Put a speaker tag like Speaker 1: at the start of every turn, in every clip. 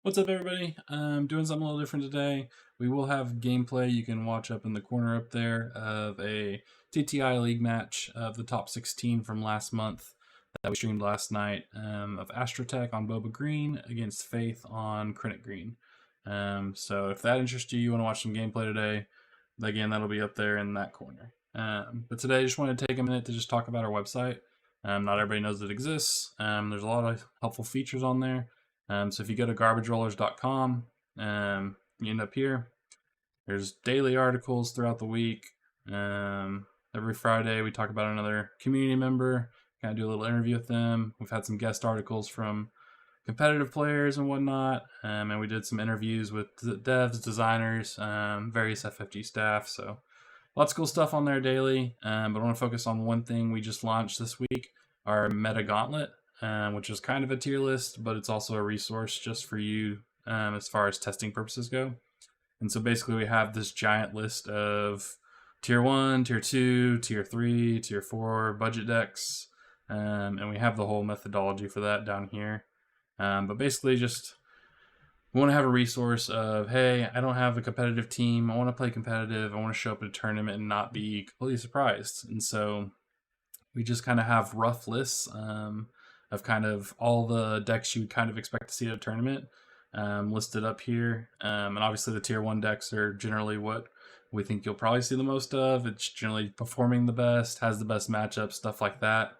Speaker 1: What's up, everybody? I'm doing something a little different today. We will have gameplay you can watch up in the corner up there of a TTI League match of the top 16 from last month that we streamed last night of Astrotech on Boba Green against Faith on Credit Green. So if that interests you, you want to watch some gameplay today, again, that'll be up there in that corner. But today I just wanted to take a minute to just talk about our website. Not everybody knows it exists. There's a lot of helpful features on there. So if you go to garbagerollers.com, you end up here. There's daily articles throughout the week. Every Friday we talk about another community member, kind of do a little interview with them. We've had some guest articles from competitive players and whatnot, and we did some interviews with devs, designers, various FFG staff. So lots of cool stuff on there daily. But I want to focus on one thing we just launched this week, our Meta Gauntlet. Which is kind of a tier list, but it's also a resource just for you as far as testing purposes go. And so basically we have this giant list of tier 1, tier 2, tier 3, tier 4 budget decks, and we have the whole methodology for that down here. But basically just we want to have a resource of, hey, I don't have a competitive team, I want to play competitive, I want to show up at a tournament and not be completely surprised. And so we just kind of have rough lists of kind of all the decks you would kind of expect to see at a tournament listed up here. And obviously the tier 1 decks are generally what we think you'll probably see the most of. It's generally performing the best, has the best matchups, stuff like that.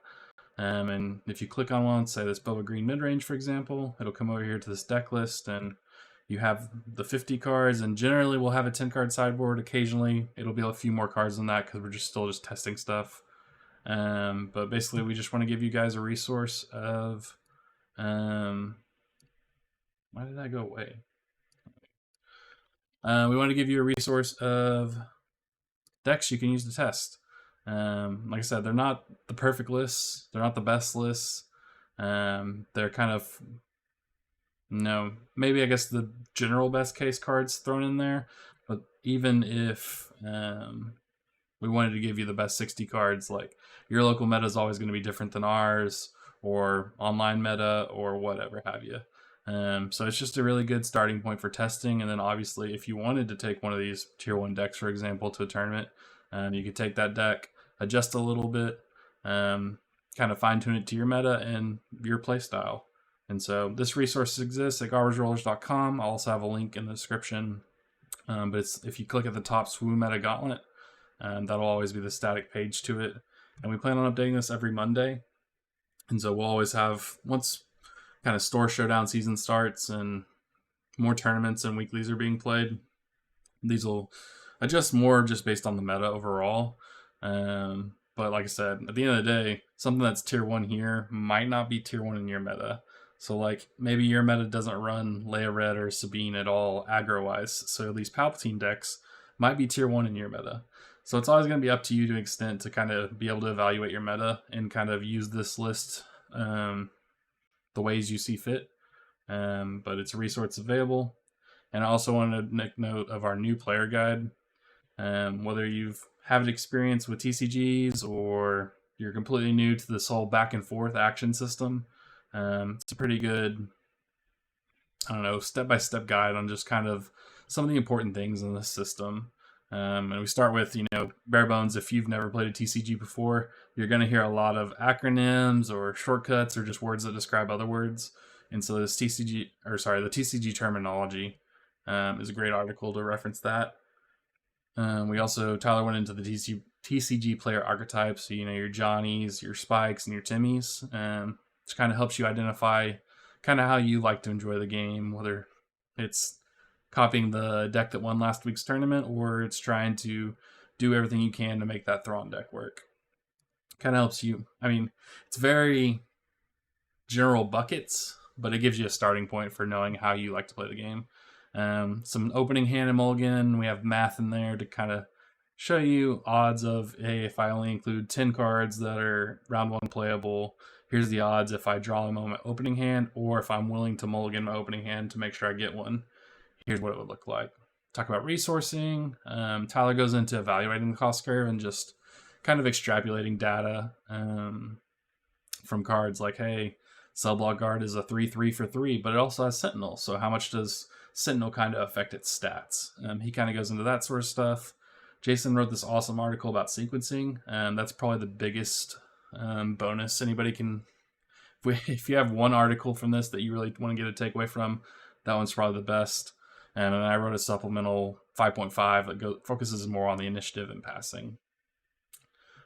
Speaker 1: And if you click on one, say this Boba Green midrange, for example, it'll come over here to this deck list, and you have the 50 cards, and generally we'll have a 10 card sideboard. Occasionally it'll be a few more cards than that because we're still testing stuff. But basically we just want to give you guys a resource of why did that go away? We want to give you a resource of decks you can use to test. Like I said, they're not the perfect lists, they're not the best lists. They're kind of, maybe I guess the general best case cards thrown in there, but even if we wanted to give you the best 60 cards, like your local meta is always going to be different than ours, or online meta, or whatever have you. So it's just a really good starting point for testing. And then obviously if you wanted to take one of these tier 1 decks, for example, to a tournament, you could take that deck, adjust a little bit, kind of fine tune it to your meta and your play style. And so this resource exists at garbagerollers.com. I'll also have a link in the description. But if you click at the top, SWU Meta Gauntlet, that'll always be the static page to it. And we plan on updating this every Monday. And so we'll always have, once kind of store showdown season starts and more tournaments and weeklies are being played, these will adjust more just based on the meta overall. But like I said, at the end of the day, something that's tier 1 here might not be tier 1 in your meta. So like maybe your meta doesn't run Leia Red or Sabine at all aggro wise. So these Palpatine decks might be tier 1 in your meta. So it's always going to be up to you to an extent to kind of be able to evaluate your meta and kind of use this list the ways you see fit. But it's a resource available. And I also wanted to make note of our new player guide. Whether you've had experience with TCGs or you're completely new to this whole back and forth action system, it's a pretty good, step-by-step guide on just kind of some of the important things in this system. And we start with, bare bones. If you've never played a TCG before, you're going to hear a lot of acronyms or shortcuts or just words that describe other words. And so this the TCG terminology is a great article to reference that. Tyler went into the TCG player archetypes. So, your Johnnies, your Spikes, and your Timmies, which kind of helps you identify kind of how you like to enjoy the game, whether it's copying the deck that won last week's tournament, or it's trying to do everything you can to make that Thrawn deck work. Kind of helps you. It's very general buckets, but it gives you a starting point for knowing how you like to play the game. Some opening hand and mulligan. We have math in there to kind of show you odds of, hey, if I only include 10 cards that are round 1 playable, here's the odds if I draw them on my opening hand, or if I'm willing to mulligan my opening hand to make sure I get one. Here's what it would look like. Talk about resourcing. Tyler goes into evaluating the cost curve and just kind of extrapolating data from cards like, hey, Cell Block Guard is a 3/3 for 3, but it also has Sentinel. So how much does Sentinel kind of affect its stats? He kind of goes into that sort of stuff. Jason wrote this awesome article about sequencing, and that's probably the biggest bonus anybody can. If you have one article from this that you really want to get a takeaway from, that one's probably the best. And then I wrote a supplemental 5.5 that focuses more on the initiative and passing.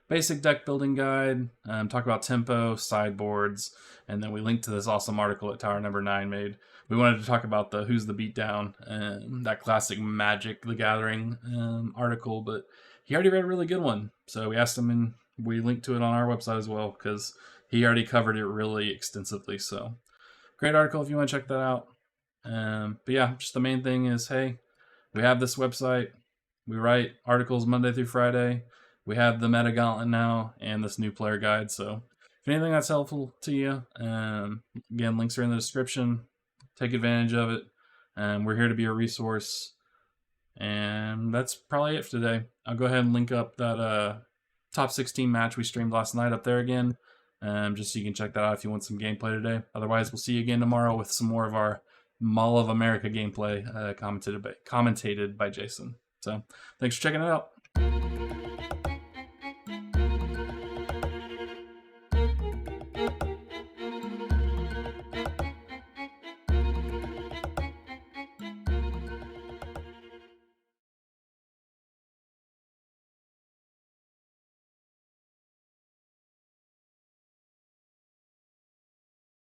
Speaker 1: Basic deck building guide, talk about tempo, sideboards, and then we linked to this awesome article that Tower Number 9 made. We wanted to talk about the Who's the Beatdown, that classic Magic the Gathering article, but he already read a really good one. So we asked him, and we linked to it on our website as well, because he already covered it really extensively. So great article if you want to check that out. But yeah, just the main thing is, hey, we have this website. We write articles Monday through Friday. We have the Meta Gauntlet now and this new player guide. So if anything that's helpful to you, again, links are in the description. Take advantage of it. We're here to be a resource. And that's probably it for today. I'll go ahead and link up that top 16 match we streamed last night up there again. Just so you can check that out if you want some gameplay today. Otherwise, we'll see you again tomorrow with some more of our Mall of America gameplay commentated by Jason. So thanks for checking it out.